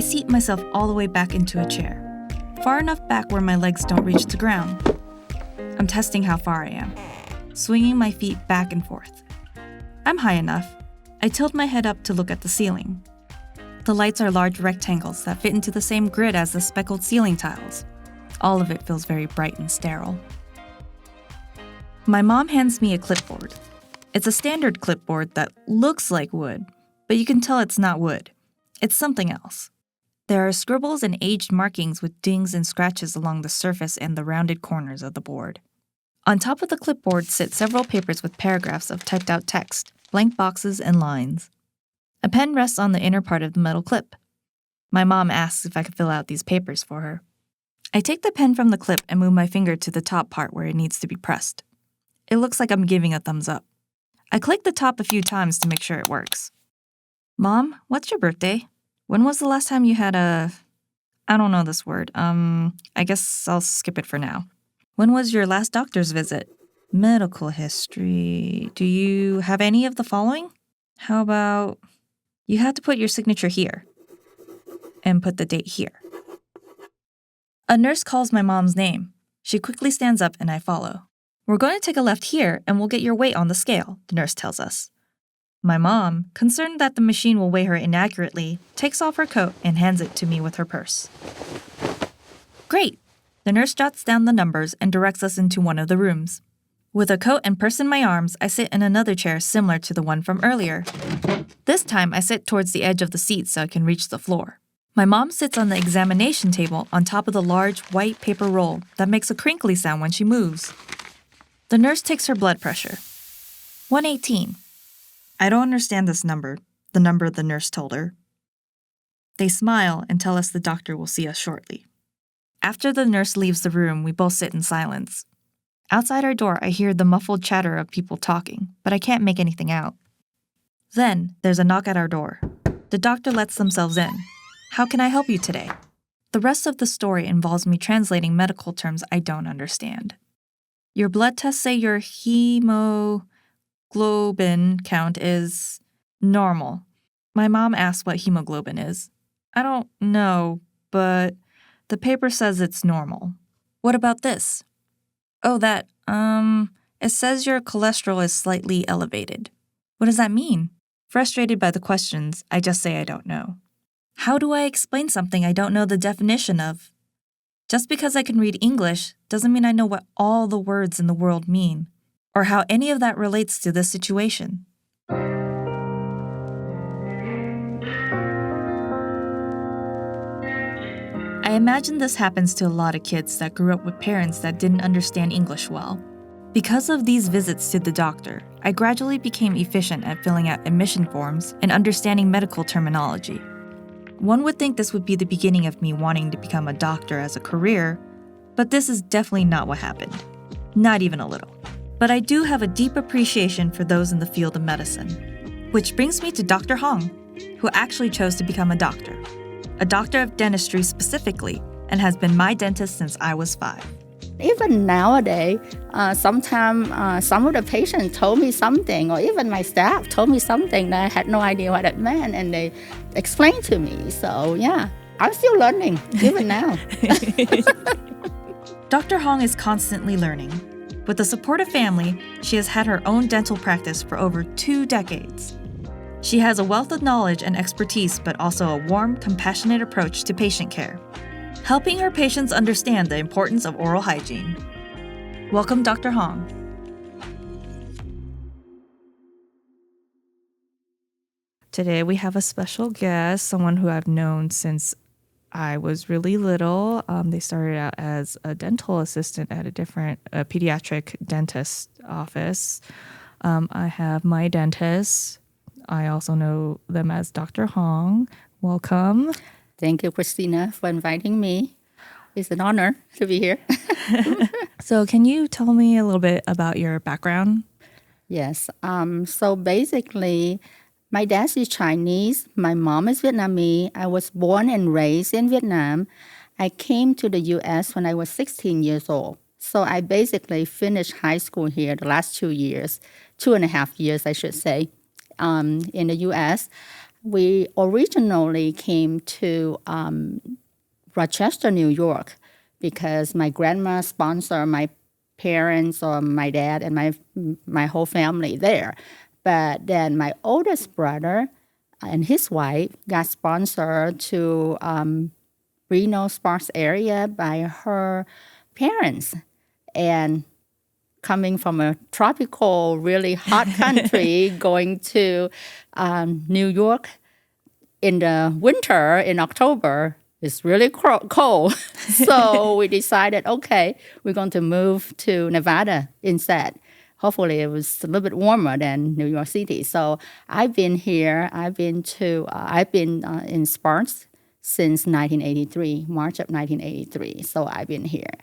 seat myself all the way back into a chair, far enough back where my legs don't reach the ground. I'm testing how far I am, swinging my feet back and forth. I'm high enough. I tilt my head up to look at the ceiling. The lights are large rectangles that fit into the same grid as the speckled ceiling tiles. All of it feels very bright and sterile. My mom hands me a clipboard. It's a standard clipboard that looks like wood, but you can tell it's not wood. It's something else. There are scribbles and aged markings with dings and scratches along the surface and the rounded corners of the board. On top of the clipboard sit several papers with paragraphs of typed out text, blank boxes, and lines. A pen rests on the inner part of the metal clip. My mom asks if I could fill out these papers for her. I take the pen from the clip and move my finger to the top part where it needs to be pressed. It looks like I'm giving a thumbs up. I click the top a few times to make sure it works. Mom, what's your birthday? When was the last time you had I don't know this word. I guess I'll skip it for now. When was your last doctor's visit? Medical history. Do you have any of the following? How about you have to put your signature here and put the date here. A nurse calls my mom's name. She quickly stands up and I follow. We're going to take a left here and we'll get your weight on the scale, the nurse tells us. My mom, concerned that the machine will weigh her inaccurately, takes off her coat and hands it to me with her purse. Great! The nurse jots down the numbers and directs us into one of the rooms. With a coat and purse in my arms, I sit in another chair similar to the one from earlier. This time, I sit towards the edge of the seat so I can reach the floor. My mom sits on the examination table on top of the large white paper roll that makes a crinkly sound when she moves. The nurse takes her blood pressure. 118. I don't understand this number, the number the nurse told her. They smile and tell us the doctor will see us shortly. After the nurse leaves the room, we both sit in silence. Outside our door, I hear the muffled chatter of people talking, but I can't make anything out. Then, there's a knock at our door. The doctor lets themselves in. How can I help you today? The rest of the story involves me translating medical terms I don't understand. Your blood tests say your hemoglobin count is normal. My mom asks what hemoglobin is. I don't know, but the paper says it's normal. What about this? Oh, that, it says your cholesterol is slightly elevated. What does that mean? Frustrated by the questions, I just say I don't know. How do I explain something I don't know the definition of? Just because I can read English doesn't mean I know what all the words in the world mean, or how any of that relates to this situation. I imagine this happens to a lot of kids that grew up with parents that didn't understand English well. Because of these visits to the doctor, I gradually became efficient at filling out admission forms and understanding medical terminology. One would think this would be the beginning of me wanting to become a doctor as a career, but this is definitely not what happened. Not even a little. But I do have a deep appreciation for those in the field of medicine. Which brings me to Dr. Hong, who actually chose to become a doctor of dentistry specifically, and has been my dentist since I was 5. Even nowadays, sometimes some of the patients told me something, or even my staff told me something that I had no idea what it meant, and they explained to me. So yeah, I'm still learning, even now. Dr. Hong is constantly learning. With the support of family, she has had her own dental practice for over 2 decades. She has a wealth of knowledge and expertise, but also a warm, compassionate approach to patient care, helping her patients understand the importance of oral hygiene. Welcome, Dr. Hong. Today we have a special guest, someone who I've known since I was really little. They started out as a dental assistant at a different pediatric dentist office. I have my dentist. I also know them as Dr. Hong. Welcome. Thank you, Christina, for inviting me. It's an honor to be here. So can you tell me a little bit about your background? Yes. So basically, my dad is Chinese. My mom is Vietnamese. I was born and raised in Vietnam. I came to the U.S. when I was 16 years old. So I basically finished high school here the last 2 years, 2.5 years, I should say, in the U.S. we originally came to Rochester, New York, because my grandma sponsored my parents or my dad and my whole family there. But then my oldest brother and his wife got sponsored to Reno, Sparks area by her parents. And coming from a tropical, really hot country, going to New York in the winter, in October, it's really cold. So we decided, okay, we're going to move to Nevada instead. Hopefully it was a little bit warmer than New York City. So I've been here. I've been in Sparks since 1983, March of 1983. So I've been here.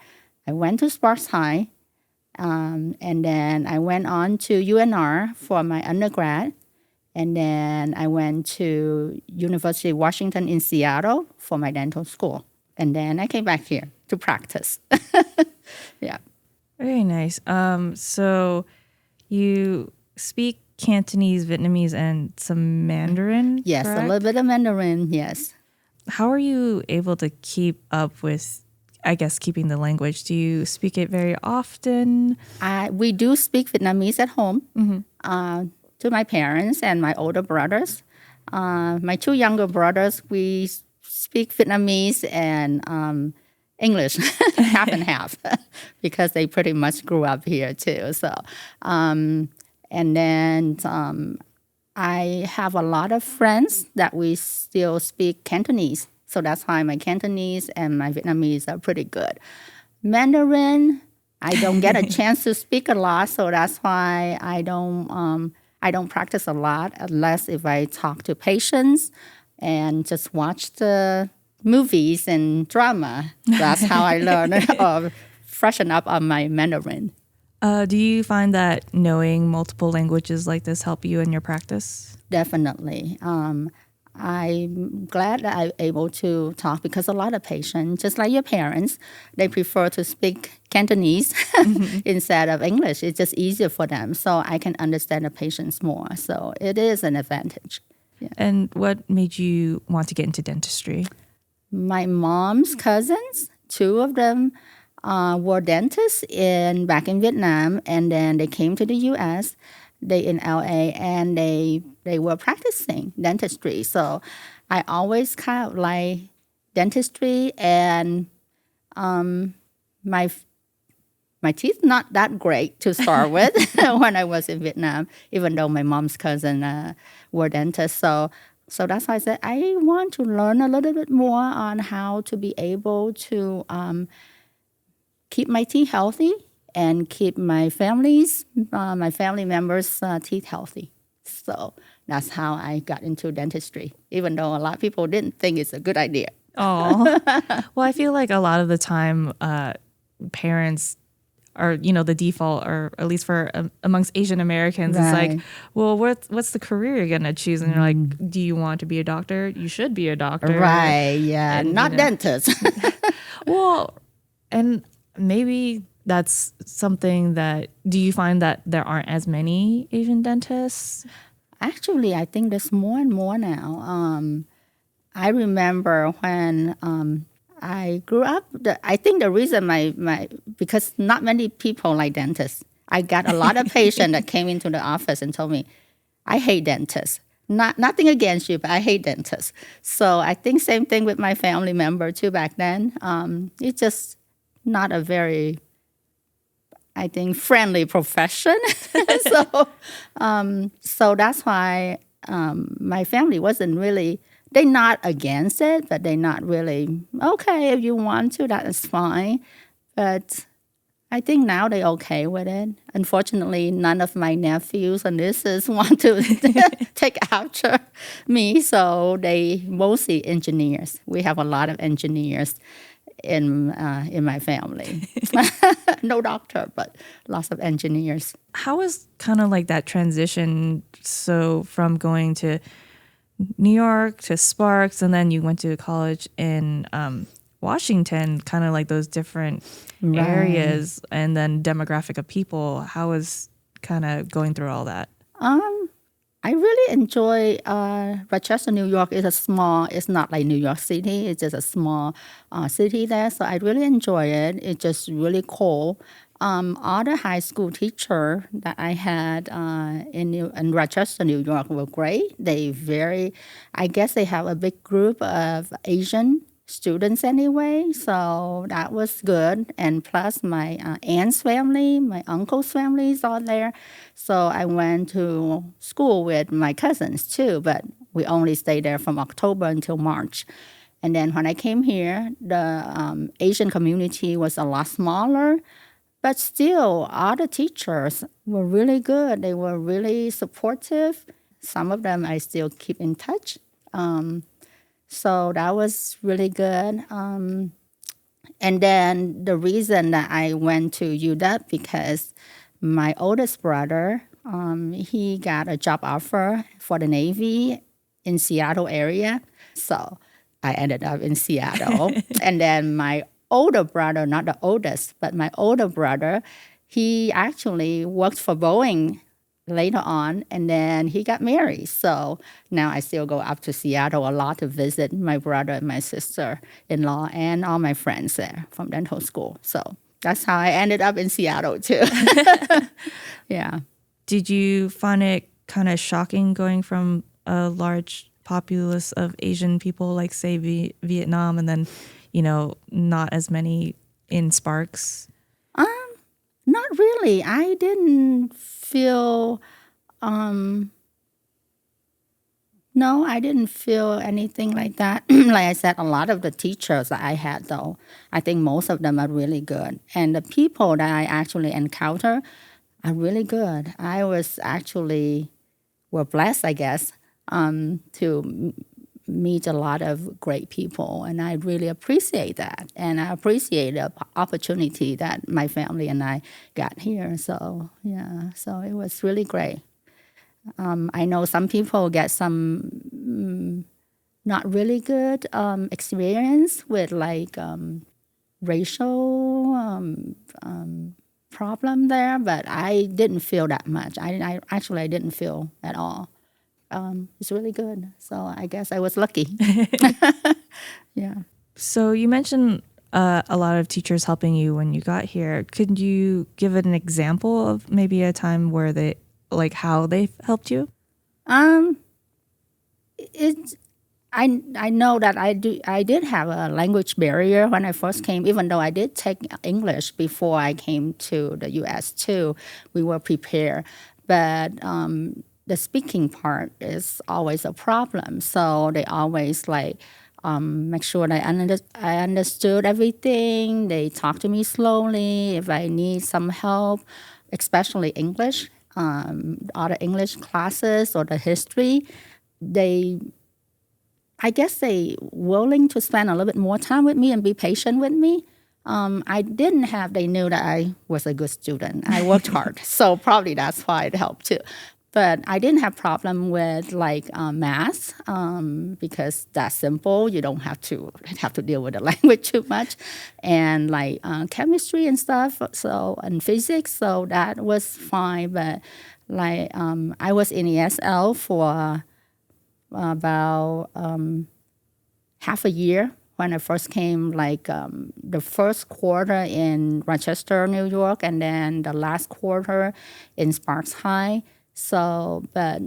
I went to Sparks High, and then I went on to UNR for my undergrad. And then I went to University of Washington in Seattle for my dental school. And then I came back here to practice. Yeah. Very nice. So you speak Cantonese, Vietnamese, and some Mandarin, Yes, correct? a little bit of Mandarin, yes. How are you able to keep up with, I guess, keeping the language? Do you speak it very often? We do speak Vietnamese at home to my parents and my older brothers. My two younger brothers, we speak Vietnamese and English, half and half, because they pretty much grew up here too. So, and then I have a lot of friends that we still speak Cantonese. So that's why my Cantonese and my Vietnamese are pretty good. Mandarin, I don't get a chance to speak a lot, so that's why I don't practice a lot unless if I talk to patients and just watch the movies and drama. That's how I learn or freshen up on my Mandarin. Do you find that knowing multiple languages like this help you in your practice? Definitely. I'm glad that I'm able to talk because a lot of patients, just like your parents, they prefer to speak Cantonese instead of English. It's just easier for them. So I can understand the patients more. So it is an advantage. Yeah. And what made you want to get into dentistry? My mom's cousins, two of them were dentists back in Vietnam, and then they came to the U.S., they in LA, and they were practicing dentistry. So I always kind of like dentistry, and my teeth not that great to start with when I was in Vietnam, even though my mom's cousin were dentists. So that's why I said I want to learn a little bit more on how to be able to keep my teeth healthy and keep my family members' teeth healthy. So that's how I got into dentistry, even though a lot of people didn't think it's a good idea. Oh, well, I feel like a lot of the time parents are, the default, or at least for amongst Asian Americans, Right. it's like, well, what's the career you're going to choose? And you're like, do you want to be a doctor? You should be a doctor. Right, yeah, And, not dentists. Well, and maybe that's something that, do you find that there aren't as many Asian dentists? Actually, I think there's more and more now. I remember when I grew up, I think the reason because not many people like dentists. I got a lot of patients that came into the office and told me, I hate dentists. Nothing against you, but I hate dentists. So I think same thing with my family member too back then. It's just not a very, I think, friendly profession. So that's why my family wasn't really, they're not against it, but they're not really, okay, if you want to, that is fine. But I think now they're okay with it. Unfortunately, none of my nephews and nieces want to take after me, so they mostly engineers. We have a lot of engineers in my family. No doctor, but lots of engineers. How was kind of like that transition? So from going to New York to Sparks, and then you went to college in Washington, kind of like those different areas, and then demographic of people. How was kind of going through all that? I really enjoy Rochester, New York. It's not like New York City. It's just a small city there. So I really enjoy it. It's just really cool. Other high school teacher that I had in Rochester, New York were great. I guess they have a big group of Asian students anyway, so that was good. And plus, my aunt's family, my uncle's family is all there. So I went to school with my cousins too, but we only stayed there from October until March. And then when I came here, the Asian community was a lot smaller, but still, all the teachers were really good. They were really supportive. Some of them I still keep in touch. So that was really good. And then the reason that I went to UW because my oldest brother, he got a job offer for the Navy in Seattle area. So I ended up in Seattle. And then my older brother, not the oldest, but my older brother, he actually worked for Boeing later on, and then he got married. So now I still go up to Seattle a lot to visit my brother and my sister-in-law and all my friends there from dental school. So that's how I ended up in Seattle too. Yeah. Did you find it kind of shocking going from a large populace of Asian people, like say Vietnam, and then, not as many in Sparks? Not really. I didn't feel, no, I didn't feel anything like that. Like I said, a lot of the teachers that I had, though, I think most of them are really good. And the people that I actually encounter are really good. I was actually, blessed, I guess, to meet a lot of great people, and I really appreciate that. And I appreciate the opportunity that my family and I got here. So, yeah, so it was really great. I know some people get some not really good experience with like racial problem there, but I didn't feel that much. I didn't feel at all. It's really good. So I guess I was lucky. Yeah. So you mentioned a lot of teachers helping you when you got here. Could you give an example of maybe a time where how they helped you? It's I know that I did have a language barrier when I first came, even though I did take English before I came to the U.S. too. We were prepared, but the speaking part is always a problem. So they always make sure that I understood everything. They talk to me slowly if I need some help, especially English, other English classes or the history. I guess they willing to spend a little bit more time with me and be patient with me. They knew that I was a good student. I worked hard, so probably that's why it helped too. But I didn't have problem with math because that's simple. You don't have to deal with the language too much, and chemistry and stuff. And physics, so that was fine. But I was in ESL for about half a year when I first came, the first quarter in Rochester, New York, and then the last quarter in Sparks High. So, but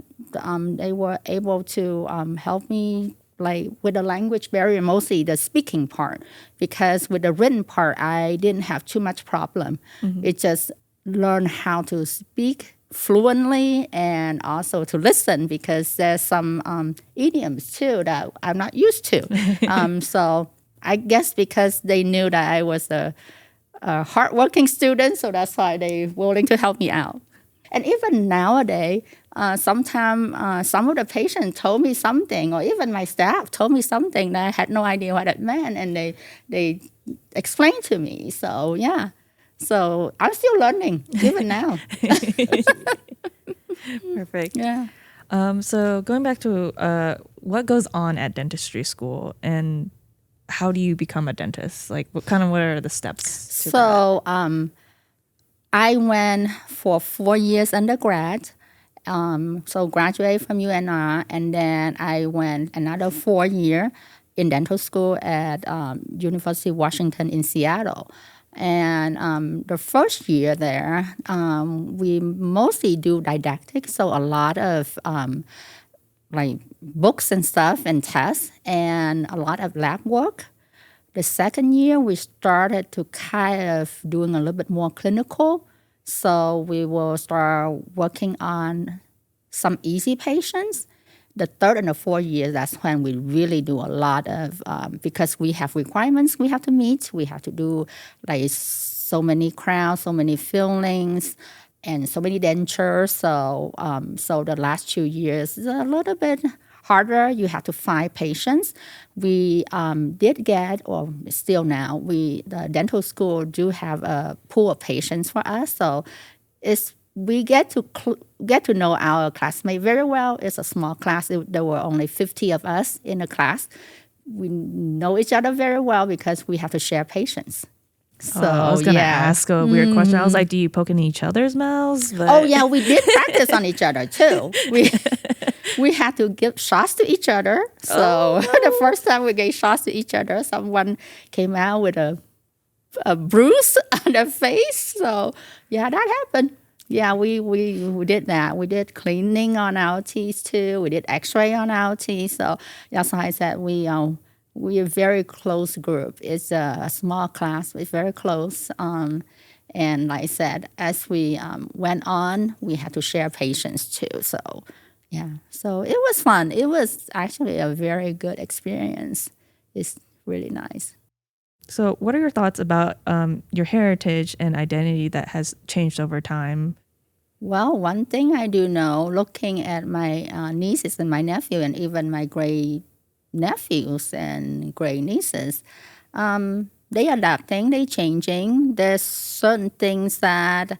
they were able to help me with the language barrier, mostly the speaking part, because with the written part, I didn't have too much problem. Mm-hmm. It just learn how to speak fluently and also to listen, because there's some idioms too that I'm not used to. So I guess because they knew that I was a hardworking student, so that's why they were willing to help me out. And even nowadays, sometimes some of the patients told me something, or even my staff told me something that I had no idea what it meant, and they explained to me. So yeah, so I'm still learning even now. Perfect. Yeah. So going back to what goes on at dentistry school, and how do you become a dentist? What are the steps to that? I went for 4 years undergrad, So graduated from UNR, and then I went another 4 year in dental school at University of Washington in Seattle. And the first year there, we mostly do didactic, so a lot of like books and stuff and tests and a lot of lab work. The second year, we started to kind of doing a little bit more clinical. So we will start working on some easy patients. The third and the fourth year, that's when we really do a lot of, because we have requirements we have to meet. We have to do like so many crowns, so many fillings, and so many dentures. So the last 2 years is a little bit harder. You have to find patients. We did get, or still now, the dental school do have a pool of patients for us. So we get to know our classmate very well. It's a small class. There were only 50 of us in the class. We know each other very well because we have to share patients. So I was going to ask a weird question. I was like, do you poke in each other's mouths? But... Oh, yeah, we did practice on each other, too. We had to give shots to each other. So the first time we gave shots to each other, someone came out with a bruise on their face. So, yeah, that happened. Yeah, we did that. We did cleaning on our teeth, too. We did x-ray on our teeth. So that's why I said we are a very close group. It's a small class. We're very close. And like I said, as we went on, we had to share patients, too. So, yeah. So it was fun. It was actually a very good experience. It's really nice. So what are your thoughts about your heritage and identity that has changed over time? Well, one thing I do know, looking at my nieces and my nephew and even my great-nephews and great-nieces, they adapting, they changing. There's certain things that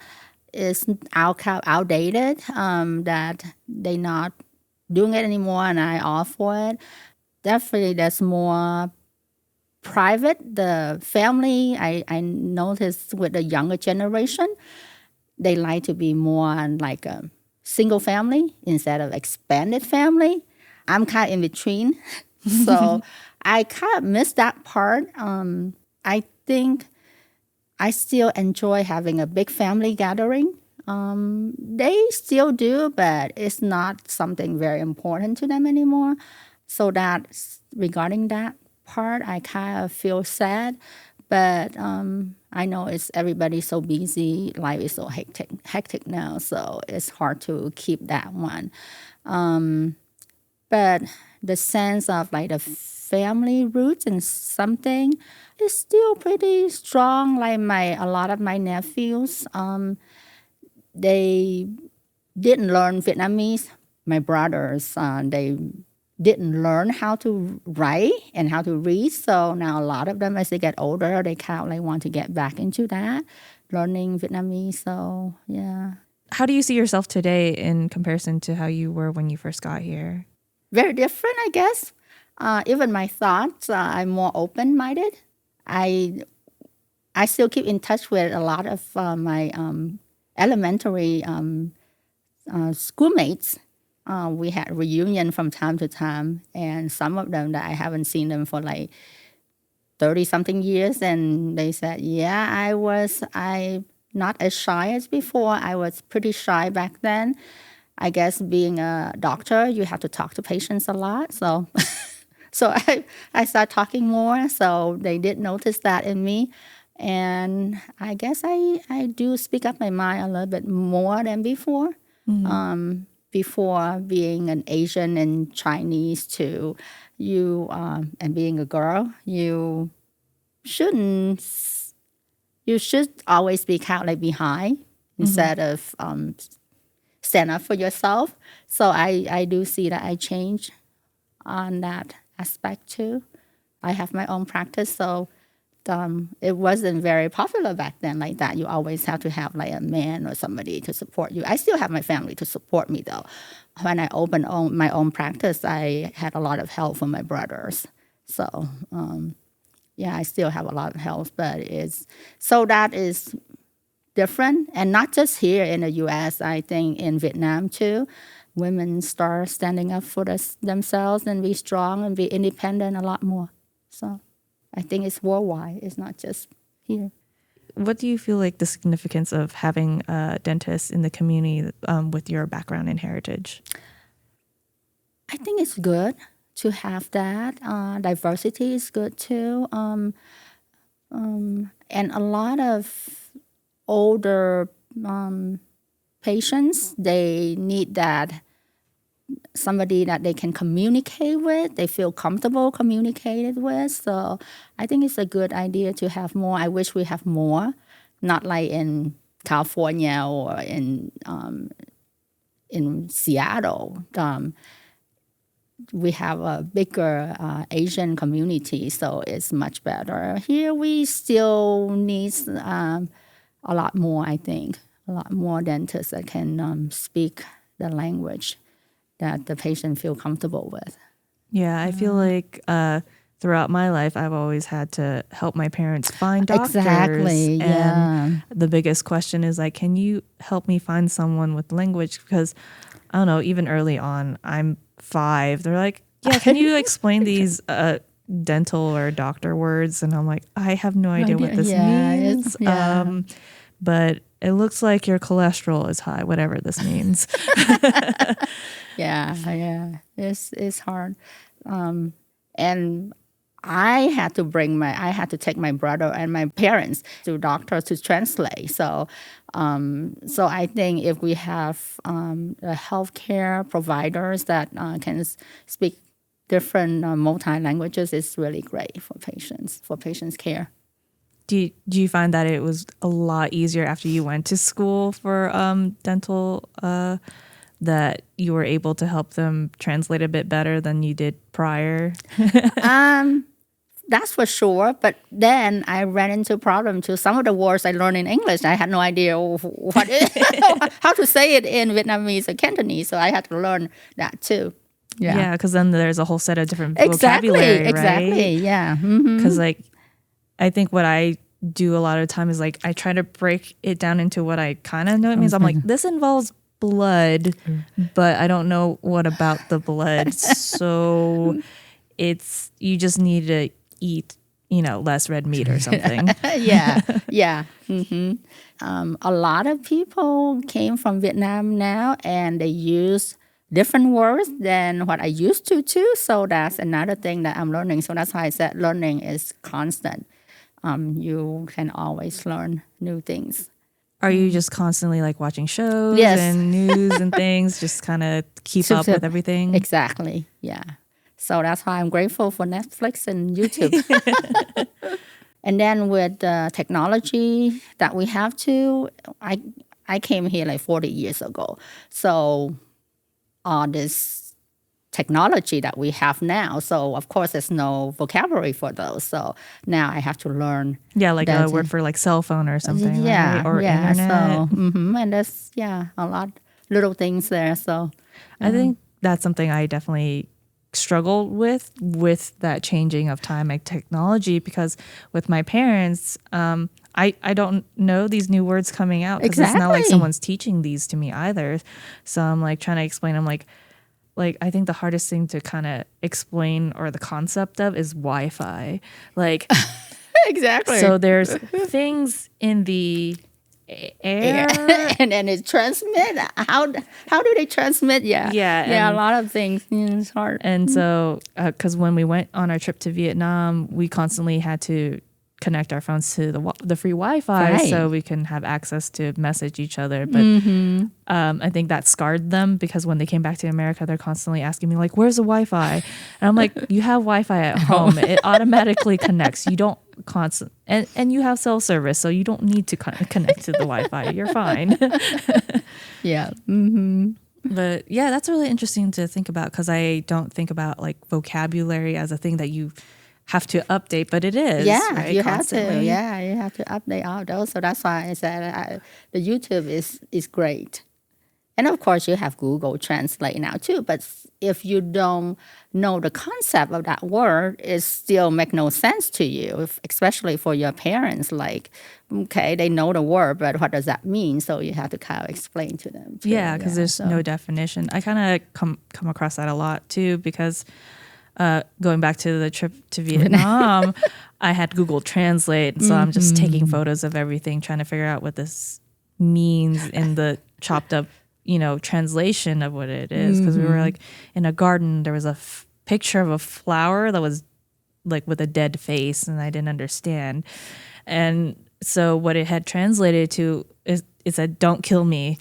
is outdated, that they not doing it anymore, and I all for it. Definitely there's more private. The family, I noticed with the younger generation, they like to be more like a single family instead of expanded family. I'm kind of in between. So I kind of miss that part. I think I still enjoy having a big family gathering. They still do, but it's not something very important to them anymore. So that regarding that part, I kind of feel sad. But I know everybody's so busy, life is so hectic now, so it's hard to keep that one. But the sense of like the family roots and something is still pretty strong. Like a lot of my nephews, they didn't learn Vietnamese. My brothers, they didn't learn how to write and how to read. So now a lot of them, as they get older, they kind of like want to get back into that, learning Vietnamese. So, yeah. How do you see yourself today in comparison to how you were when you first got here? Very different, I guess. Even my thoughts, I'm more open-minded. I still keep in touch with a lot of my elementary schoolmates. We had reunion from time to time, and some of them that I haven't seen them for like 30-something years, and they said, yeah, I not as shy as before. I was pretty shy back then. I guess being a doctor, you have to talk to patients a lot, so so I started talking more, so they did notice that in me. And I guess I do speak up my mind a little bit more than before. Mm-hmm. Before being an Asian and Chinese too, and being a girl, you should always speak out like behind instead of stand up for yourself. So I do see that I changed on that aspect too. I have my own practice, so it wasn't very popular back then like that. You always have to have like a man or somebody to support you. I still have my family to support me though. When I opened my own practice, I had a lot of help from my brothers. So yeah, I still have a lot of help, but that is different, and not just here in the U.S. I think in Vietnam too, women start standing up for themselves and be strong and be independent a lot more. So I think it's worldwide. It's not just here. What do you feel like the significance of having dentists in the community with your background and heritage? I think it's good to have that. Diversity is good too. And a lot of older patients, they need that somebody that they can communicate with, they feel comfortable communicated with. So I think it's a good idea to have more. I wish we have more, not like in California or in Seattle. We have a bigger Asian community, so it's much better. Here we still need a lot more, I think, a lot more dentists that can speak the language that the patient feel comfortable with. Yeah, I feel like throughout my life, I've always had to help my parents find doctors. Exactly, yeah. And the biggest question is like, can you help me find someone with language? Because I don't know, even early on, I'm 5. They're like, yeah, can you explain these dental or doctor words? And I'm like, I have no idea what this means. But it looks like your cholesterol is high, whatever this means. Yeah. It's hard. And I had to take my brother and my parents to doctors to translate. So I think if we have healthcare providers that can speak different multi-languages, it's really great for patients' care. Do you find that it was a lot easier after you went to school for dental, that you were able to help them translate a bit better than you did prior? That's for sure. But then I ran into a problem too. Some of the words I learned in English, I had no idea how to say it in Vietnamese or Cantonese. So I had to learn that too. Yeah, because then there's a whole set of different vocabulary, right? Exactly, yeah. Because like, I think what I do a lot of the time is like, I try to break it down into what I kind of know it means. I'm like, this involves blood, but I don't know what about the blood. So you just need to eat, less red meat or something. Yeah. A lot of people came from Vietnam now, and they use different words than what I used to too. So that's another thing that I'm learning. So that's why I said learning is constant. You can always learn new things. Are you just constantly like watching shows Yes. and news and things, just kind of keep up with everything? Exactly, yeah. So that's why I'm grateful for Netflix and YouTube. And then with the technology that we have too, I came here like 40 years ago. So all this technology that we have now, so of course there's no vocabulary for those. So now I have to learn. Yeah, like a word for like cell phone or something, yeah, right? Or yeah. internet. So, and there's a lot little things there. So I think that's something I definitely struggled with that changing of time and technology, because with my parents, I don't know these new words coming out, because it's not like someone's teaching these to me either. So I'm like trying to explain. I'm like I think the hardest thing to kind of explain, or the concept of, is Wi-Fi. Like exactly. So there's things in the air, and then it transmit. How do they transmit? Yeah. A lot of things. It's hard. And so, because when we went on our trip to Vietnam, we constantly had to connect our phones to the free Wi-Fi, so we can have access to message each other. But I think that scarred them, because when they came back to America, they're constantly asking me like, "Where's the Wi-Fi?" And I'm like, "You have Wi-Fi at home. It automatically connects. You don't and you have cell service, so you don't need to connect to the Wi-Fi. You're fine." Yeah. But yeah, that's really interesting to think about, because I don't think about like vocabulary as a thing that you have to update, but it is. Yeah, right? you Constantly. have to. Yeah, you have to update all those. So that's why I said the YouTube is great. And of course, you have Google Translate now too. But if you don't know the concept of that word, it still make no sense to you, especially for your parents. Like, okay, they know the word, but what does that mean? So you have to kind of explain to them too. Yeah, because there's no definition. I kind of come across that a lot too, because going back to the trip to Vietnam, I had Google Translate. So I'm just taking photos of everything, trying to figure out what this means in the chopped up, translation of what it is. Because we were like in a garden, there was a picture of a flower that was like with a dead face, and I didn't understand. And so what it had translated to is it said, "Don't kill me."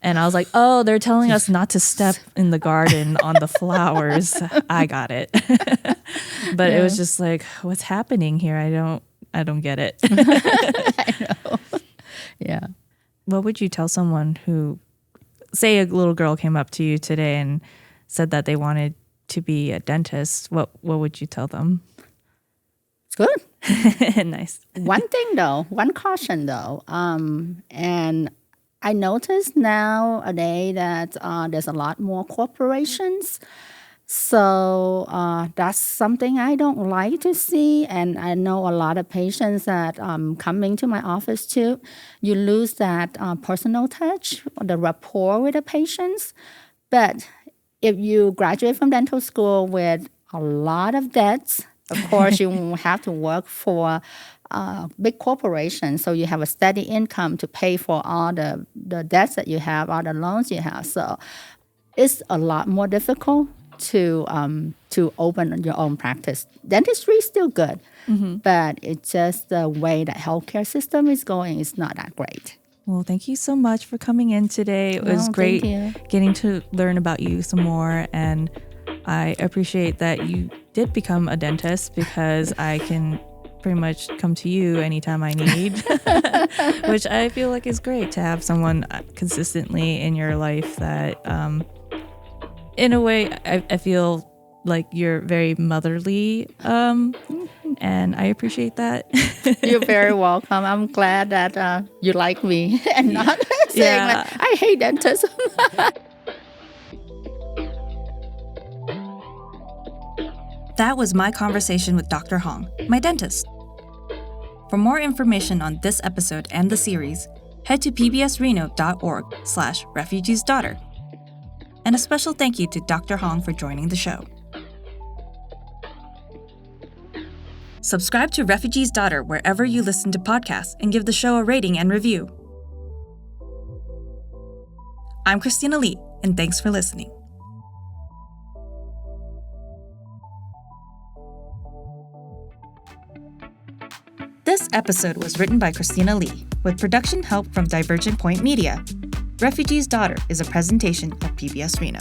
And I was like, oh, they're telling us not to step in the garden on the flowers. I got it. But it was just like, what's happening here? I don't get it. I know. Yeah. What would you tell someone who, say a little girl came up to you today and said that they wanted to be a dentist? What would you tell them? It's good. Nice. One caution though, and I notice nowadays that there's a lot more corporations. So that's something I don't like to see. And I know a lot of patients that coming to my office too, you lose that personal touch, the rapport with the patients. But if you graduate from dental school with a lot of debts, of course, you have to work for big corporations, so you have a steady income to pay for all the debts that you have, all the loans you have. So it's a lot more difficult to open your own practice. Dentistry is still good, but it's just the way that healthcare system is going is not that great. Well, thank you so much for coming in today. It was great getting to learn about you some more, and I appreciate that you did become a dentist, because I can pretty much come to you anytime I need, which I feel like is great to have someone consistently in your life that, in a way, I feel like you're very motherly, and I appreciate that. You're very welcome. I'm glad that you like me and not saying like, I hate dentists. That was my conversation with Dr. Hong, my dentist. For more information on this episode and the series, head to pbsreno.org/Refugee's Daughter. And a special thank you to Dr. Hong for joining the show. Subscribe to Refugee's Daughter wherever you listen to podcasts and give the show a rating and review. I'm Christina Lee, and thanks for listening. This episode was written by Christina Lee, with production help from Divergent Point Media. Refugee's Daughter is a presentation of PBS Reno.